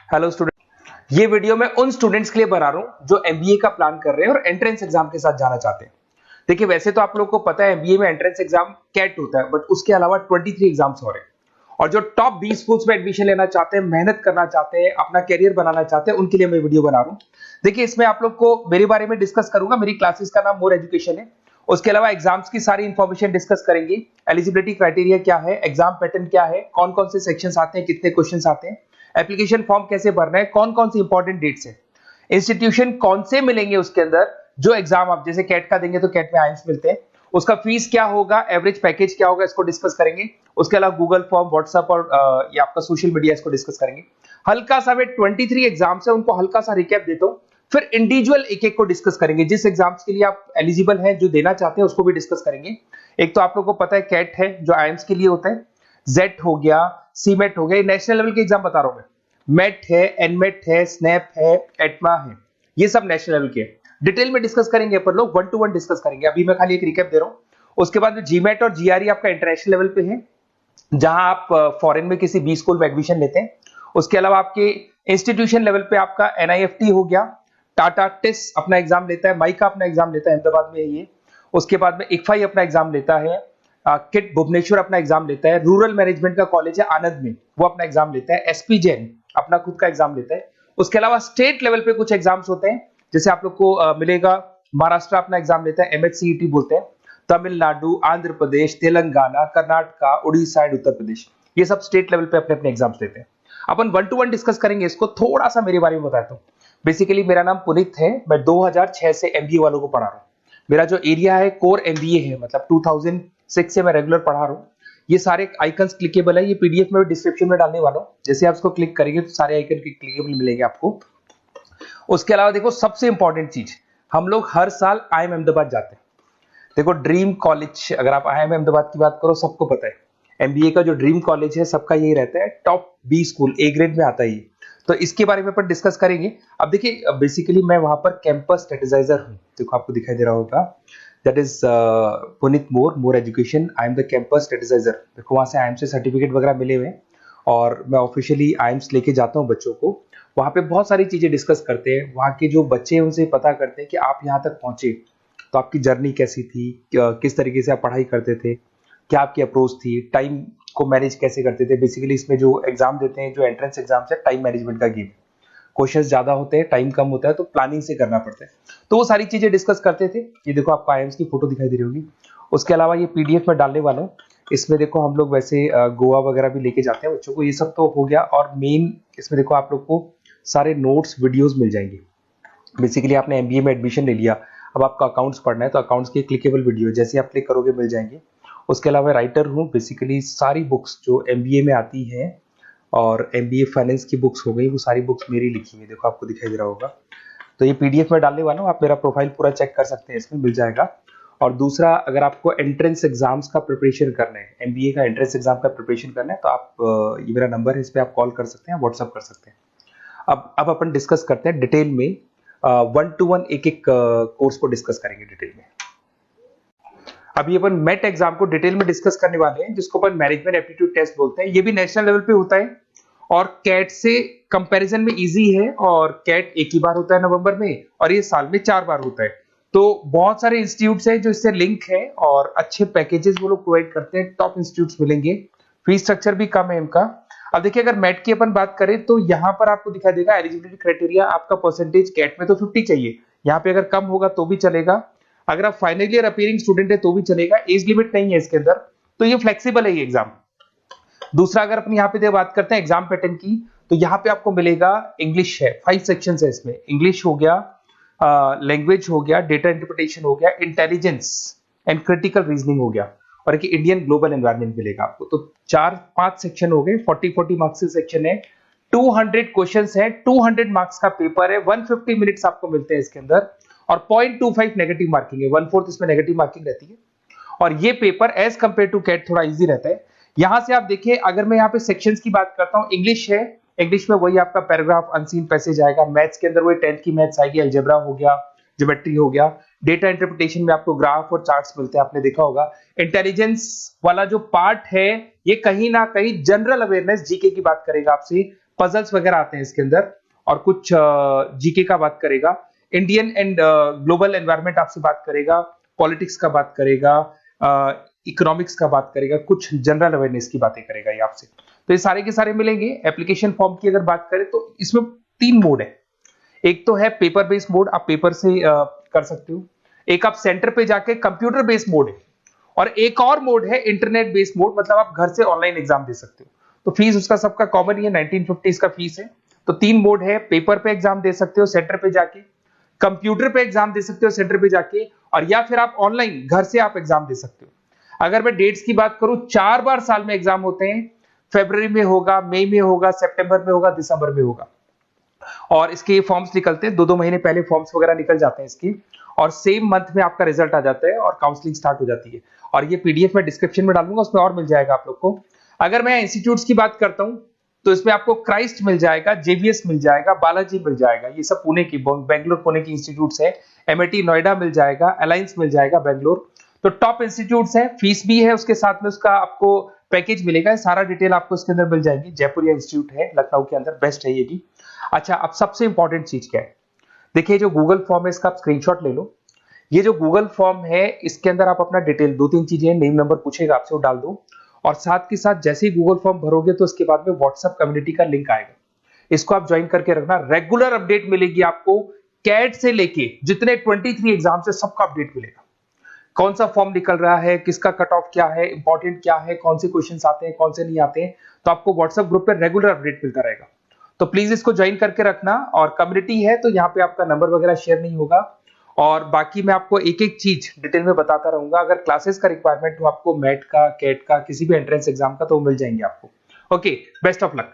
Hello student, ये video मैं उन स्टूडेंट्स के लिए बना रहा हूं जो एमबीए का प्लान कर रहे हैं और एंट्रेंस एग्जाम के साथ जाना चाहते हैं। देखिए, वैसे तो आप लोगों को पता है एमबीए में एंट्रेंस एग्जाम कैट होता है, बट उसके अलावा 23 एग्जाम्स हो रहे हैं। और जो टॉप 20 स्कूल्स में एडमिशन लेना चाहते हैं, मेहनत करना चाहते हैं, अपना कैरियर बनाना चाहते हैं, उनके लिए मैं वीडियो बना रहा हूँ। देखिए, इसमें आप लोग को मेरे बारे में डिस्कस करूंगा। मेरी क्लासेस का नाम मोर एजुकेशन है। उसके अलावा एग्जाम्स की सारी इंफॉर्मेशन डिस्कस करेंगे। एलिजिबिलिटी क्राइटेरिया क्या है, एग्जाम पैटर्न क्या है, कौन कौन से सेक्शंस आते हैं, कितने क्वेश्चंस आते हैं, एप्लीकेशन फॉर्म कैसे भरना है, कौन कौन सी इंपॉर्टेंट डेट्स है, इंस्टीट्यूशन कौन से मिलेंगे उसके अंदर, जो एग्जाम आप जैसे कैट का देंगे तो कैट में आइम्स मिलते हैं, उसका फीस क्या होगा, एवरेज पैकेज क्या होगा, इसको डिस्कस करेंगे। उसके अलावा गूगल फॉर्म, व्हाट्सएप और ये आपका सोशल मीडिया, इसको डिस्कस करेंगे। हल्का सा वे 23 एग्जाम्स है, उनको हल्का सा रिकैप देता हूं, फिर इंडिविजुअल एक एक को डिस्कस करेंगे। जिस एग्जाम्स के लिए आप एलिजिबल हैं, जो देना चाहते हैं, उसको भी डिस्कस करेंगे। एक तो आप लोगों को पता है कैट है जो आइम्स के लिए होता है, जेट हो गया, सीमेट हो गया, नेशनल लेवल के एग्जाम बता रहा हूं मैं। मेट है, एनमेट है, स्नैप है, एटमा है, ये सब नेशनल लेवल के। डिटेल में डिस्कस करेंगे अपन लोग, 1 to 1 डिस्कस करेंगे। अभी मैं खाली एक रिकैप दे रहा हूं। उसके बाद जीमेट और जीआरई आपका इंटरनेशनल लेवल पे है, जहां आप फॉरेन में किसी बी स्कूल में एडमिशन लेते हैं। उसके अलावा आपके इंस्टीट्यूशन लेवल पे आपका एनआईएफटी हो गया, टाटा टिस अपना एग्जाम लेता है, माइका अपना एग्जाम लेता है, अहमदाबाद में है ये। उसके बाद में इक्फाई अपना एग्जाम लेता है, किट भुवनेश्वर अपना एग्जाम लेता है, रूरल मैनेजमेंट का कॉलेज है आनंद में, वो अपना एग्जाम लेता है, एसपी जैन अपना खुद का एग्जाम लेता है। उसके अलावा स्टेट लेवल पे कुछ एग्जाम्स होते हैं, जैसे आप लोग को मिलेगा महाराष्ट्र अपना एग्जाम लेता है, एमएचसीईटी बोलते हैं, तमिलनाडु, आंध्र प्रदेश, तेलंगाना, कर्नाटका, उड़ीसा एंड उत्तर प्रदेश, ये सब स्टेट लेवल पे अपने अपने एग्जाम्स लेते हैं। अपन 1 to 1 डिस्कस करेंगे इसको। थोड़ा सा मेरे बारे में बताता हूँ। बेसिकली मेरा नाम पुनीत है, मैं 2006 से एमबीए वालों को पढ़ा रहा हूँ। मेरा जो एरिया है कोर एमबीए है, मतलब 2006 से मैं रेगुलर पढ़ा रहा हूँ। ये सारे आइकन्स क्लिकेबल है, ये पीडीएफ में डिस्क्रिप्शन में डालने वाला हूँ। जैसे आप इसको क्लिक करेंगे तो सारे आइकन क्लिकेबल मिलेंगे आपको। उसके अलावा देखो, सबसे इंपॉर्टेंट चीज, हम लोग हर साल आईएम अहमदाबाद जाते हैं। देखो, ड्रीम कॉलेज, अगर आप आईएम अहमदाबाद की बात करो, सबको पता है एमबीए का जो ड्रीम कॉलेज है सबका यही रहता है, top B school, A grade में आता है ये। तो इसके बारे में अपन डिस्कस करेंगे। अब देखिए, बेसिकली मैं वहां पर कैंपस स्ट्रेटेजाइजर हूँ। देखो, आपको दिखाई दे रहा होगा, that is Puneet More education, I am the campus strategizer. देखो, वहां से आईएम से सर्टिफिकेट वगैरह मिले हुए हैं और मैं ऑफिशियली आईएम्स लेके जाता हूँ बच्चों को। वहां पे बहुत सारी चीजें डिस्कस करते हैं, वहां के जो बच्चे हैं उनसे पता करते हैं कि आप यहाँ तक पहुंचे तो आपकी जर्नी कैसी थी, किस तरीके से आप पढ़ाई करते थे, क्या आपकी अप्रोच थी, टाइम को मैनेज कैसे करते थे। बेसिकली इसमें जो एग्जाम देते हैं, जो एंट्रेंस एग्जाम है, टाइम मैनेजमेंट का गेम। क्वेश्चंस ज्यादा होते हैं, टाइम कम होता है, तो प्लानिंग से करना पड़ता है। तो वो सारी चीजें डिस्कस करते थे। ये देखो, आपको आईएम्स की फोटो दिखाई दे रही होगी। उसके अलावा ये पीडीएफ में डालने वाला हूँ। इसमें देखो, हम लोग वैसे गोवा वगैरह भी लेके जाते हैं बच्चों को। ये सब तो हो गया। और मेन इसमें देखो, आप लोग को सारे नोट्स, वीडियोस मिल जाएंगे। बेसिकली आपने एमबीए में एडमिशन ले लिया, अब आपका अकाउंट्स पढ़ना है, तो अकाउंट्स की क्लिकेबल वीडियो जैसे आप क्लिक करोगे मिल जाएंगे। उसके अलावा राइटर हूँ, बेसिकली सारी बुक्स जो एमबीए में आती हैं और एमबीए फाइनेंस की बुक्स हो गई, वो सारी बुक्स मेरी लिखी है। देखो, आपको दिखाई दे रहा होगा। तो ये पीडीएफ में डालने वाला हूँ, आप मेरा प्रोफाइल पूरा चेक कर सकते हैं, इसमें मिल जाएगा। और दूसरा, अगर आपको एंट्रेंस एग्जाम्स का प्रिपरेशन करना है, एमबीए का एंट्रेंस एग्जाम का प्रिपरेशन करना है, तो आप ये मेरा नंबर है, इस पर आप कॉल कर सकते हैं, व्हाट्सअप कर सकते हैं। अब अपन डिस्कस करते हैं डिटेल में, 1 to 1 एक एक कोर्स को डिस्कस करेंगे डिटेल में। अभी अपन मेट एग्जाम को डिटेल में डिस्कस करने वाले हैं, जिसको अपन मैनेजमेंट एप्टीट्यूड टेस्ट बोलते हैं। ये भी नेशनल लेवल पे होता है और कैट से कंपैरिजन में इजी है। और कैट एक ही बार होता है नवंबर में, और ये साल में 4 बार होता है। तो बहुत सारे इंस्टीट्यूट्स हैं जो इससे लिंक है और अच्छे पैकेजेस वो लोग प्रोवाइड करते हैं, टॉप इंस्टीट्यूट्स मिलेंगे। फीस स्ट्रक्चर भी कम है इनका। अब देखिए, अगर मैट की अपन बात करें तो यहाँ पर आपको दिखाई देगा एलिजिबिलिटी क्राइटेरिया, आपका परसेंटेज कैट में तो 50 चाहिए, यहाँ पे अगर कम होगा तो भी चलेगा। अगर आप फाइनल ईयर अपीयरिंग स्टूडेंट है तो भी चलेगा, एज लिमिट नहीं है इसके अंदर, तो ये फ्लेक्सिबल है ये एग्जाम। दूसरा, अगर अपन यहाँ पे बात करते हैं एग्जाम पैटर्न की, तो यहाँ पे आपको मिलेगा इंग्लिश है, 5 सेक्शंस है इसमें। इंग्लिश हो गया, लैंग्वेज हो गया, डेटा इंटरप्रिटेशन हो गया, इंटेलिजेंस एंड क्रिटिकल रीजनिंग हो गया, और एक इंडियन ग्लोबल एनवायरनमेंट मिलेगा आपको। तो 4-5 सेक्शन हो गए, 40 मार्क्स के सेक्शन है, 200 क्वेश्चंस है, 200 मार्क्स का पेपर है, 150 मिनट्स आपको मिलते हैं इसके अंदर, और 0.25 नेगेटिव मार्किंग है, 1/4 इसमें नेगेटिव मार्किंग रहती है। और ये paper as compare to CAT थोड़ा इजी रहता है। यहां से आप देखिए, अगर मैं यहाँ पे सेक्शंस की बात करता हूँ, इंग्लिश है, इंग्लिश में वही आपका पैराग्राफ, अनसीन पैसेज आएगा। मैथ्स के अंदर वही 10th की मैथ्स आएगी, अलजेब्रा हो गया, ज्योमेट्री हो गया। डेटा इंटरप्रिटेशन में आपको ग्राफ और चार्ट्स मिलते हैं, आपने देखा होगा। इंटेलिजेंस वाला जो पार्ट है, ये कहीं ना कहीं जनरल अवेयरनेस, जीके की बात करेगा आपसे, पजल्स वगैरह आते हैं इसके अंदर, और कुछ जीके का बात करेगा, इंडियन एंड ग्लोबल एनवायरनमेंट आपसे बात करेगा, पॉलिटिक्स का बात करेगा, इकोनॉमिक्स का बात करेगा, कुछ जनरल अवेयरनेस की बातें करेगा ये आपसे। तो ये सारे के सारे मिलेंगे। एप्लीकेशन फॉर्म की अगर बात करें तो इसमें 3 मोड है। एक तो है पेपर बेस्ड मोड, आप पेपर से कर सकते हो। एक आप सेंटर पे जाके कंप्यूटर बेस्ड मोड है, और एक और मोड है इंटरनेट बेस्ड मोड, मतलब आप घर से ऑनलाइन एग्जाम दे सकते हो। तो फीस उसका सबका कॉमन ही है, 1950 का फीस है। तो 3 मोड है, पेपर पे एग्जाम दे सकते हो सेंटर पे जाके, कंप्यूटर पे एग्जाम दे सकते हो सेंटर पे जाके, और या फिर आप ऑनलाइन घर से आप एग्जाम दे सकते हो। अगर मैं डेट्स की बात करूं, 4 बार साल में एग्जाम होते हैं। फरवरी में होगा, मई में होगा, सितंबर में होगा, दिसंबर में होगा। और इसके फॉर्म्स निकलते हैं 2-2 महीने पहले, फॉर्म्स वगैरह निकल जाते हैं इसकी, और सेम मंथ में आपका रिजल्ट आ जाता है और काउंसलिंग स्टार्ट हो जाती है। और ये पीडीएफ मैं डिस्क्रिप्शन में डालूंगा, उसमें और मिल जाएगा आप लोग को। अगर मैं इंस्टीट्यूट्स की बात करता हूं तो इसमें आपको क्राइस्ट मिल जाएगा, जेवीएस मिल जाएगा, बालाजी मिल जाएगा, ये सब पुणे की, बेंगलोर पुणे की इंस्टीट्यूट्स है। एमआईटी नोएडा मिल जाएगा, अलायंस मिल जाएगा बेंगलोर। तो टॉप इंस्टीट्यूट्स है, फीस भी है उसके साथ में, उसका आपको पैकेज मिलेगा, सारा डिटेल आपको इसके अंदर मिल जाएगी। जयपुर इंस्टीट्यूट है लखनऊ के अंदर, बेस्ट है ये भी। अच्छा, अब सबसे इंपॉर्टेंट चीज क्या है, देखिए जो गूगल फॉर्म है इसका आप स्क्रीनशॉट ले लो। ये जो गूगल फॉर्म है इसके अंदर आप अपना डिटेल, 2-3 चीजें, नेम नंबर पूछेगा आपसे, वो डाल दो। और साथ के साथ जैसे ही गूगल फॉर्म भरोगे तो उसके बाद में व्हाट्सएप कम्युनिटी का लिंक आएगा, इसको आप ज्वाइन करके रखना। रेगुलर अपडेट मिलेगी आपको, कैट से लेके जितने 23 एग्जाम से सबका अपडेट मिलेगा। कौन सा फॉर्म निकल रहा है, किसका कट ऑफ क्या है, इंपॉर्टेंट क्या है, कौन से क्वेश्चंस आते हैं, कौन से नहीं आते हैं, तो आपको व्हाट्सएप ग्रुप पे रेगुलर अपडेट मिलता रहेगा। तो प्लीज इसको ज्वाइन करके रखना। और कम्युनिटी है तो यहाँ पे आपका नंबर वगैरह शेयर नहीं होगा, और बाकी मैं आपको एक एक चीज डिटेल में बताता रहूंगा। अगर क्लासेस का रिक्वायरमेंट हो आपको, मैट का, कैट का, किसी भी एंट्रेंस एग्जाम का, तो मिल जाएंगे आपको। Okay, best of luck.